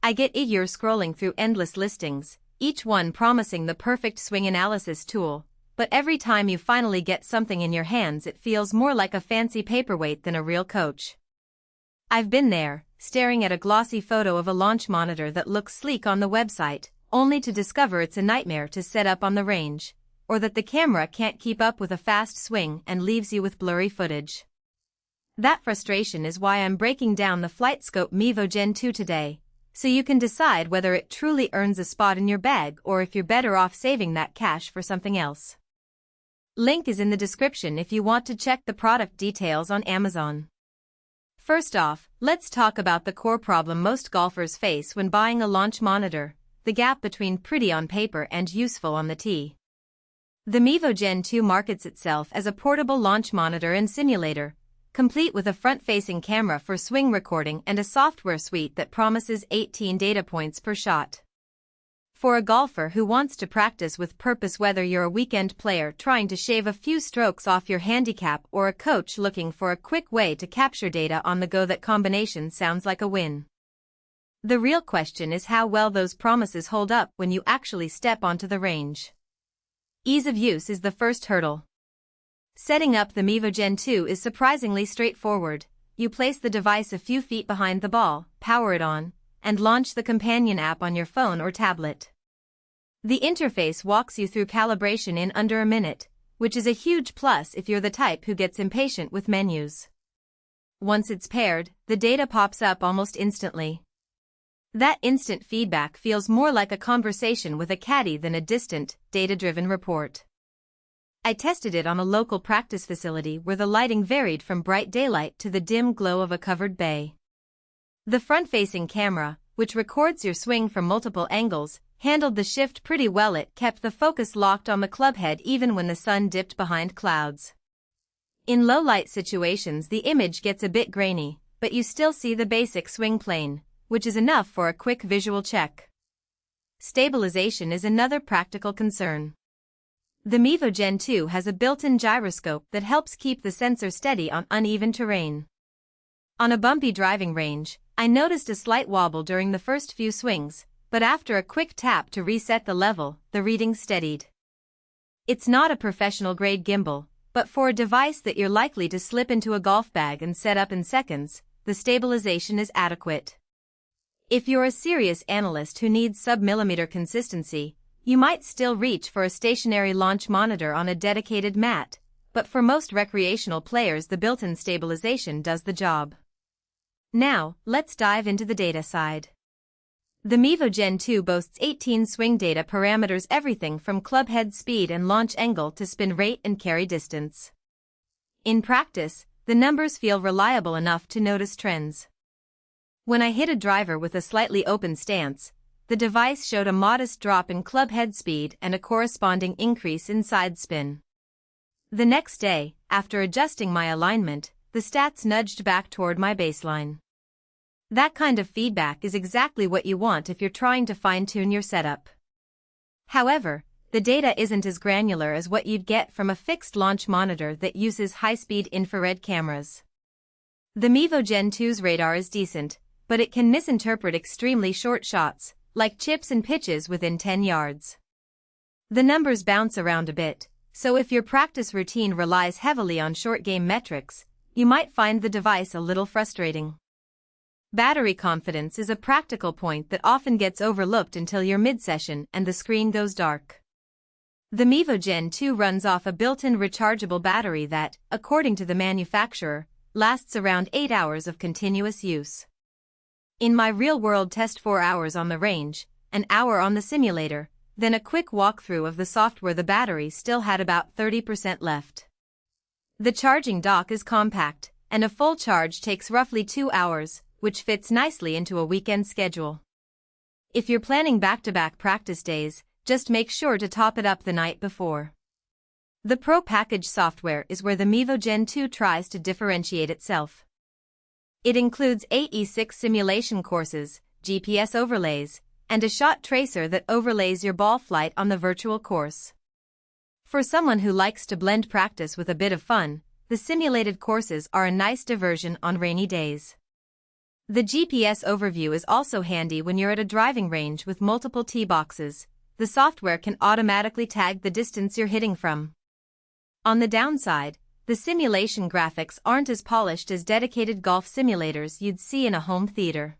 I get eager scrolling through endless listings, each one promising the perfect swing analysis tool, but every time you finally get something in your hands it feels more like a fancy paperweight than a real coach. I've been there, staring at a glossy photo of a launch monitor that looks sleek on the website, only to discover it's a nightmare to set up on the range, or that the camera can't keep up with a fast swing and leaves you with blurry footage. That frustration is why I'm breaking down the FlightScope Mevo Gen2 today, so you can decide whether it truly earns a spot in your bag or if you're better off saving that cash for something else. Link is in the description if you want to check the product details on Amazon. First off, let's talk about the core problem most golfers face when buying a launch monitor: the gap between pretty on paper and useful on the tee. The Mevo Gen2 markets itself as a portable launch monitor and simulator, complete with a front-facing camera for swing recording and a software suite that promises 18 data points per shot. For a golfer who wants to practice with purpose, whether you're a weekend player trying to shave a few strokes off your handicap or a coach looking for a quick way to capture data on the go, that combination sounds like a win. The real question is how well those promises hold up when you actually step onto the range. Ease of use is the first hurdle. Setting up the Mevo Gen2 is surprisingly straightforward. You place the device a few feet behind the ball, power it on, and launch the companion app on your phone or tablet. The interface walks you through calibration in under a minute, which is a huge plus if you're the type who gets impatient with menus. Once it's paired, the data pops up almost instantly. That instant feedback feels more like a conversation with a caddy than a distant, data-driven report. I tested it on a local practice facility where the lighting varied from bright daylight to the dim glow of a covered bay. The front-facing camera, which records your swing from multiple angles, handled the shift pretty well. It kept the focus locked on the clubhead even when the sun dipped behind clouds. In low-light situations the image gets a bit grainy, but you still see the basic swing plane, which is enough for a quick visual check. Stabilization is another practical concern. The Mevo Gen2 has a built-in gyroscope that helps keep the sensor steady on uneven terrain. On a bumpy driving range, I noticed a slight wobble during the first few swings, but after a quick tap to reset the level, the reading steadied. It's not a professional-grade gimbal, but for a device that you're likely to slip into a golf bag and set up in seconds, the stabilization is adequate. If you're a serious analyst who needs sub-millimeter consistency, you might still reach for a stationary launch monitor on a dedicated mat, but for most recreational players the built-in stabilization does the job. Now, let's dive into the data side. The Mevo Gen2 boasts 18 swing data parameters, everything from club head speed and launch angle to spin rate and carry distance. In practice, the numbers feel reliable enough to notice trends. When I hit a driver with a slightly open stance, the device showed a modest drop in club head speed and a corresponding increase in side spin. The next day, after adjusting my alignment, the stats nudged back toward my baseline. That kind of feedback is exactly what you want if you're trying to fine-tune your setup. However, the data isn't as granular as what you'd get from a fixed launch monitor that uses high-speed infrared cameras. The Mevo Gen2's radar is decent, but it can misinterpret extremely short shots, like chips and pitches within 10 yards. The numbers bounce around a bit, so if your practice routine relies heavily on short-game metrics, you might find the device a little frustrating. Battery confidence is a practical point that often gets overlooked until you're mid-session and the screen goes dark. The Mevo Gen2 runs off a built-in rechargeable battery that, according to the manufacturer, lasts around 8 hours of continuous use. In my real-world test, 4 hours on the range, an hour on the simulator, then a quick walkthrough of the software, the battery still had about 30% left. The charging dock is compact, and a full charge takes roughly 2 hours, which fits nicely into a weekend schedule. If you're planning back-to-back practice days, just make sure to top it up the night before. The Pro Package software is where the Mevo Gen2 tries to differentiate itself. It includes 8 E6 simulation courses, GPS overlays, and a shot tracer that overlays your ball flight on the virtual course. For someone who likes to blend practice with a bit of fun, the simulated courses are a nice diversion on rainy days. The GPS overview is also handy when you're at a driving range with multiple tee boxes. The software can automatically tag the distance you're hitting from. On the downside, the simulation graphics aren't as polished as dedicated golf simulators you'd see in a home theater.